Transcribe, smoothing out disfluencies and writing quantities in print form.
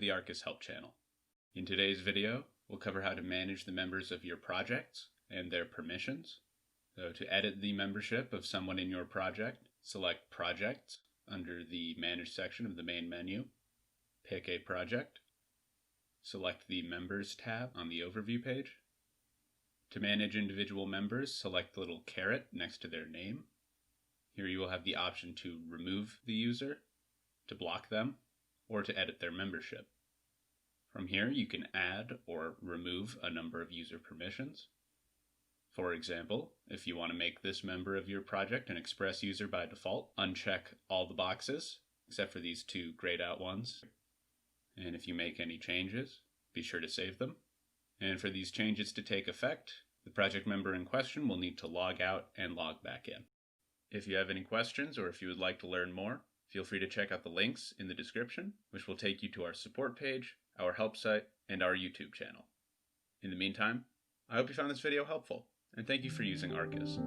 the Arcus help channel. In today's video, we'll cover how to manage the members of your projects and their permissions. So to edit the membership of someone in your project, select Projects under the Manage section of the main menu. Pick a project. Select the Members tab on the Overview page. To manage individual members, select the little caret next to their name. Here you will have the option to remove the user, to block them, or to edit their membership. From here, you can add or remove a number of user permissions. For example, if you want to make this member of your project an express user by default, uncheck all the boxes, except for these two grayed out ones. And if you make any changes, be sure to save them. And for these changes to take effect, the project member in question will need to log out and log back in. If you have any questions or if you would like to learn more, feel free to check out the links in the description, which will take you to our support page, our help site, and our YouTube channel. In the meantime, I hope you found this video helpful, and thank you for using Arcus.